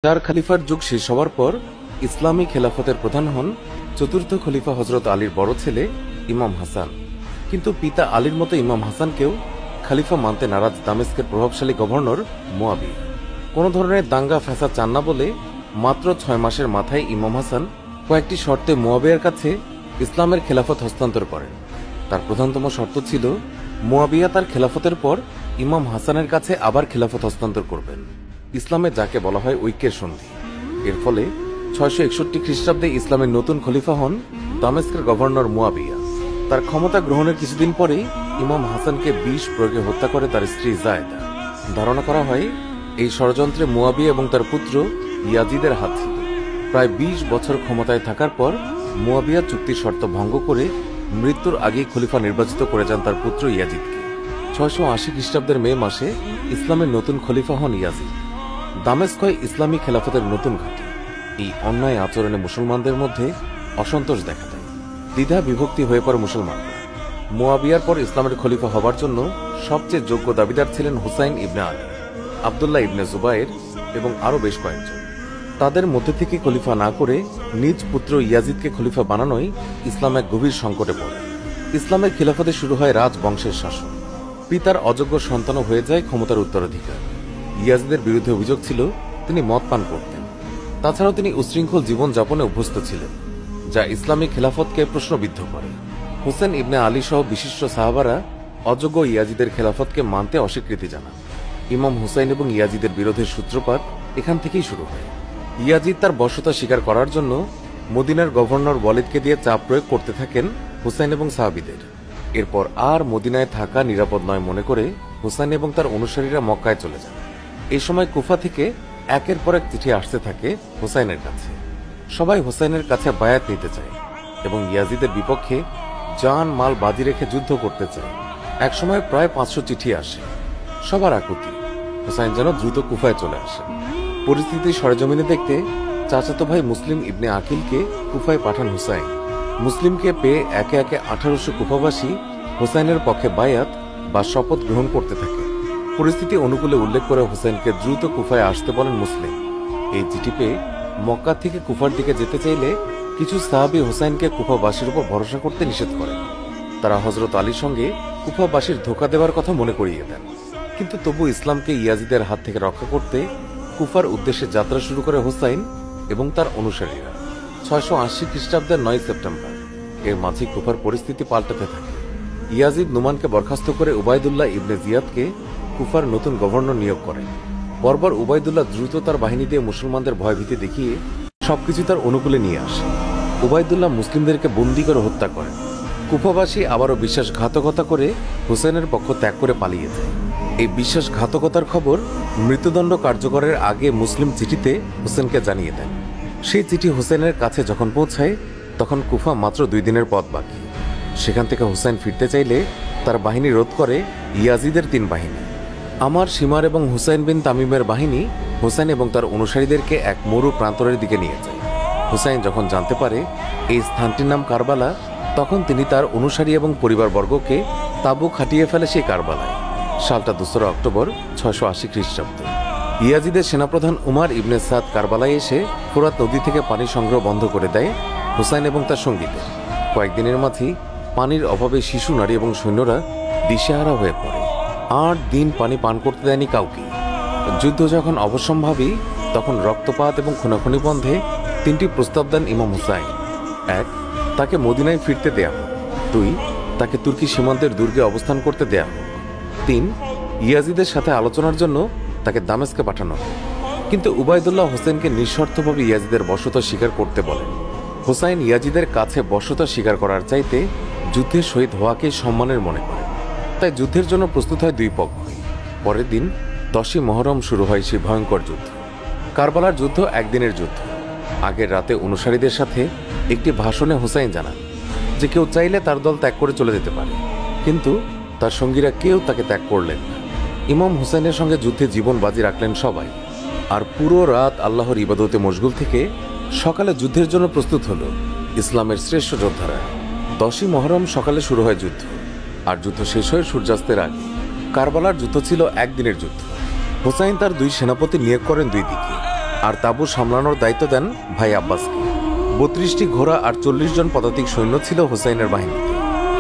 চার খলিফার যুগ শেষ হওয়ার পর ইসলামী খেলাফতের প্রধান হন চতুর্থ খলিফা হযরত আলীর বড় ছেলে ইমাম হাসান। কিন্তু পিতা আলীর মতো ইমাম হাসানকেও খলিফা মানতে নারাজ দামেস্কের প্রভাবশালী গভর্নর মুয়াবিয়া। কোনো ধরনের দাঙ্গা ফ্যাসাদ চান না বলে মাত্র 6 মাসের মাথায় ইমাম হাসান কয়েকটি শর্তে মুয়াবিয়ার কাছে ইসলামের খেলাফত হস্তান্তর করেন। তার প্রধানতম শর্ত ছিল মুয়াবিয়া তার খেলাফতের পর ইমাম হাসানের কাছে আবার খেলাফত হস্তান্তর করবেন, ইসলামে যাকে বলা হয় ঐক্যের সন্ধি। এর ফলে 661 খ্রিস্টাব্দে ইসলামের নতুন খলিফা হন দামেস্কের গভর্নর মুয়াবিয়া। তার ক্ষমতা গ্রহণের কিছুদিন পরেই ইমাম হাসানকে বিষ প্রয়োগে হত্যা করে তার স্ত্রী জায়েদা। ধারণা করা হয় এই ষড়যন্ত্রে মুয়াবিয়া এবং তার পুত্র ইয়াজিদের হাত ছিল। প্রায় 20 বছর ক্ষমতায় থাকার পর মুয়াবিয়া চুক্তির শর্ত ভঙ্গ করে মৃত্যুর আগেই খলিফা নির্বাচিত করে যান তার পুত্র ইয়াজিদকে। 680 খ্রিস্টাব্দের মে মাসে ইসলামের নতুন খলিফা হন ইয়াজিদ। দামেস্ক হয় ইসলামী খেলাফতের নতুন ঘাঁটি। এই অন্যায় আচরণে মুসলমানদের মধ্যে অসন্তোষ দেখা দেয়, দ্বিধা বিভক্তি হয়ে পড়ে মুসলমানরা। মুয়াবিয়ার পর ইসলামের খলিফা হবার জন্য সবচেয়ে যোগ্য দাবিদার ছিলেন হুসাইন ইবনে আলী, আবদুল্লাহ ইবনে জুবায়ের এবং আরও বেশ কয়েকজন। তাদের মধ্যে থেকে খলিফা না করে নিজ পুত্র ইয়াজিদকে খলিফা বানানোই ইসলাম এক গভীর সংকটে পড়ে। ইসলামের খিলাফতে শুরু হয় রাজবংশের শাসন। পিতার অযোগ্য সন্তানও হয়ে যায় ক্ষমতার উত্তরাধিকার। ইয়াজিদের বিরুদ্ধে অভিযোগ ছিল তিনি মদ পান করতেন। তাছাড়াও তিনি উশৃঙ্খল জীবনযাপনে অভ্যস্ত ছিলেন, যা ইসলামী খেলাফতকে প্রশ্নবিদ্ধ করে। হুসেন ইবনে আলী সহ বিশিষ্ট সাহাবারা অযোগ্য ইয়াজিদের খেলাফতকে মানতে অস্বীকৃতি জানান। ইমাম হুসাইন এবং ইয়াজিদের বিরোধের সূত্রপাত এখান থেকেই শুরু হয়। ইয়াজিদ তার বশ্যতা স্বীকার করার জন্য মদিনার গভর্নর ওয়ালিদকে দিয়ে চাপ প্রয়োগ করতে থাকেন হুসাইন এবং সাহাবীদের। এরপর আর মদিনায় থাকা নিরাপদ নয় মনে করে হুসাইন এবং তার অনুসারীরা মক্কায় চলে যান। এই সময় কুফা থেকে একের পর এক চিঠি আসতে থাকে হুসাইনের কাছে। সবাই হুসাইনের কাছে বায়াত নিতে চায় এবং ইয়াজিদের বিপক্ষে জান মাল বাজি রেখে যুদ্ধ করতে চায়। একসময় প্রায় 500 চিঠি আসে। সবার আকুতি হুসাইন যেন দ্রুত কুফায় চলে আসেন। পরিস্থিতি সরেজমিনে দেখতে চাচাতো ভাই মুসলিম ইবনে আকিলকে কুফায় পাঠান হুসাইন। মুসলিমকে পেয়ে একে একে 1800 কুফাবাসী হুসাইনের পক্ষে বায়াত বা শপথ গ্রহণ করতে থাকে। পরিস্থিতি অনুকূলে উল্লেখ করে হুসাইনকে দ্রুত কুফায় আসতে বলেন মুসলিম। এই চিঠি পেয়ে মক্কা থেকে কুফার দিকে যেতে চাইলে কিছু সাহাবী হুসাইনকে কুফাবাসীর উপর ভরসা করতে নিষেধ করেন। তারা হযরত আলীর সঙ্গে কুফাবাসীর ধোঁকা দেওয়ার কথা মনে করিয়ে দেন। কিন্তু তবু ইসলামকে ইয়াজিদের হাত থেকে রক্ষা করতে কুফার উদ্দেশ্যে যাত্রা শুরু করে হুসাইন এবং তার অনুসারীরা। 680 খ্রিস্টাব্দের 9 সেপ্টেম্বর এর মাঝে কুফার পরিস্থিতি পাল্টাতে থাকে। ইয়াজিদ নুমানকে বরখাস্ত করে উবাইদুল্লাহ ইবনে জিয়াদকে কুফার নতুন গভর্নর নিয়োগ করেন। বর্বর উবাইদুল্লাহ দ্রুত তার বাহিনী দিয়ে মুসলমানদের ভয়ভীতি দেখিয়ে সবকিছু তার অনুকূলে নিয়ে আসে। উবাইদুল্লাহ মুসলিমদেরকে বন্দী করে হত্যা করেন। কুফাবাসী আবারও বিশ্বাসঘাতকতা করে হুসেনের পক্ষ ত্যাগ করে পালিয়ে যায়। এই বিশ্বাসঘাতকতার খবর মৃত্যুদণ্ড কার্যকরের আগে মুসলিম চিঠিতে হুসেনকে জানিয়ে দেন। সেই চিঠি হুসেনের কাছে যখন পৌঁছায় তখন কুফা মাত্র 2 দিনের পথ বাকি। সেখান থেকে হুসাইন ফিরতে চাইলে তার বাহিনী রোধ করে ইয়াজিদের 3 বাহিনী। আমার শিমার এবং হুসাইন বিন তামিমের বাহিনী হুসাইন এবং তার অনুসারীদেরকে এক মরু প্রান্তরের দিকে নিয়ে যায়। হুসাইন যখন জানতে পারে এই স্থানটির নাম কারবালা, তখন তিনি তার অনুসারী এবং পরিবারবর্গকে তাঁবু খাটিয়ে ফেলে সেই কারবালায়। সালটা 2 অক্টোবর 680 খ্রিস্টাব্দ। ইয়াজিদের সেনাপ্রধান উমার ইবনে সাদ কারবালায় এসে ফোরাত নদী থেকে পানি সংগ্রহ বন্ধ করে দেয় হুসাইন এবং তার সঙ্গীদের। কয়েকদিনের মাঝেই পানির অভাবে শিশু, নারী এবং সৈন্যরা দিশেহারা হয়ে পড়ে। 8 দিন পানি পান করতে দেয়নি কাউকে। যুদ্ধ যখন অবশ্যম্ভাবী তখন রক্তপাত এবং খুনাখুনি বন্ধে 3টি প্রস্তাব দেন ইমাম হুসাইন। 1. তাকে মদিনায় ফিরতে দেয়া হোক। 2. তাকে তুর্কি সীমান্তের দুর্গে অবস্থান করতে দেয়া হোক। 3. ইয়াজিদের সাথে আলোচনার জন্য তাকে দামেস্কে পাঠানো হয়। কিন্তু উবাইদুল্লাহ হোসেনকে নিঃশর্তভাবে ইয়াজিদের বশ্যতা স্বীকার করতে বলেন। হুসাইন ইয়াজিদের কাছে বশ্যতা স্বীকার করার চাইতে যুদ্ধে শহীদ হওয়াকে সম্মানের মনে করে। তাই যুদ্ধের জন্য প্রস্তুত হয় 2 পক্ষই। পরের দিন 10ই মহরম শুরু হয় সেই ভয়ঙ্কর যুদ্ধ। কারবালার যুদ্ধ 1 দিনের যুদ্ধ। আগের রাতে অনুসারীদের সাথে একটি ভাষণে হুসাইন জানান যে কেউ চাইলে তার দল ত্যাগ করে চলে যেতে পারে, কিন্তু তার সঙ্গীরা কেউ তাকে ত্যাগ করলেন না। ইমাম হুসাইনের সঙ্গে যুদ্ধে জীবন বাজি রাখলেন সবাই। আর পুরো রাত আল্লাহর ইবাদতে মশগুল থেকে সকালে যুদ্ধের জন্য প্রস্তুত হল ইসলামের শ্রেষ্ঠ যোদ্ধারা। 10ই মহরম সকালে শুরু হয় যুদ্ধ, আর যুদ্ধ শেষ হয় সূর্যাস্তের আগে। কারবালার যুদ্ধ ছিল 1 দিনের যুদ্ধ। হুসাইন তার 2 সেনাপতি নিয়োগ করেন 2 দিকে। আর তাঁবু সামলানোর দায়িত্ব দেন ভাই আব্বাসকে। 32টি ঘোড়া আর 40 জন পদাতিক সৈন্য ছিল হুসাইনের বাহিনীতে,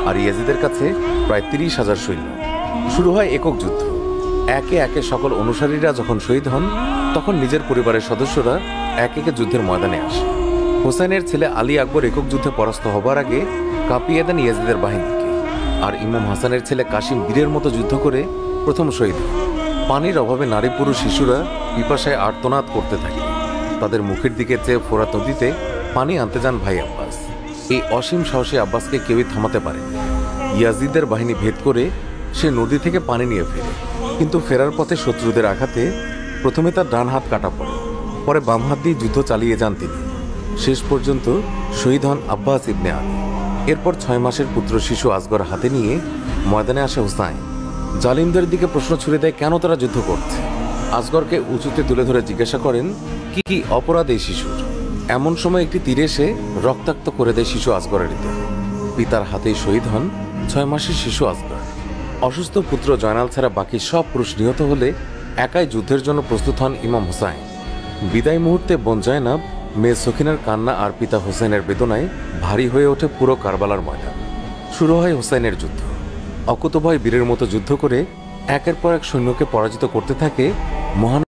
আর ইয়াজিদের কাছে প্রায় 30,000 সৈন্য। শুরু হয় একক যুদ্ধ। একে একে সকল অনুসারীরা যখন শহীদ হন, তখন নিজের পরিবারের সদস্যরা এক একে যুদ্ধের ময়দানে আসে। হুসাইনের ছেলে আলী আকবর একক যুদ্ধে পরাস্ত হবার আগে কাঁপিয়ে দেন ইয়াজিদের বাহিনীকে, আর ইমাম হাসানের ছেলে কাসিম বীরের মতো যুদ্ধ করে প্রথম শহীদ হন। পানির অভাবে নারী পুরুষ শিশুরা পিপাসায় আর্তনাদ করতে থাকে। তাদের মুখের দিকে চেয়ে ফোরাত নদীতে পানি আনতে যান ভাই আব্বাস। এই অসীম সাহসী আব্বাসকে কেউই থামাতে পারেনি। ইয়াজিদের বাহিনী ভেদ করে সে নদী থেকে পানি নিয়ে ফেরে, কিন্তু ফেরার পথে শত্রুদের আঘাতে প্রথমে তার ডান হাত কাটা পড়ে, পরে বাম হাত দিয়ে যুদ্ধ চালিয়ে যান তিনি। শেষ পর্যন্ত শহীদ হন আব্বাস ইবনে আলী। এরপর 6 মাসের পুত্র শিশু আসগর হাতে নিয়ে ময়দানে আসে হুসাইন। জালিমদের দিকে প্রশ্ন ছুড়ে দেয় কেন তারা যুদ্ধ করছে। আসগরকে উঁচুতে তুলে ধরে জিজ্ঞাসা করেন কি কি অপরাধ এই শিশুর। এমন সময় একটি তীর এসে রক্তাক্ত করে দেয় শিশু আসগরের হৃদয়। পিতার হাতেই শহীদ হন 6 মাসের শিশু আসগর। অসুস্থ পুত্র জয়নাল ছাড়া বাকি সব পুরুষ নিহত হলে একাই যুদ্ধের জন্য প্রস্তুত হন ইমাম হুসাইন। বিদায় মুহূর্তে বোন জয়নাব, মেয়ে সখিনার কান্না আর পিতা হুসাইনের বেদনায় ভারী হয়ে ওঠে পুরো কারবালার ময়দান। শুরু হয় হুসাইনের যুদ্ধ। অকুতোভয় বীরের মতো যুদ্ধ করে একের পর এক সৈন্যকে পরাজিত করতে থাকে মহান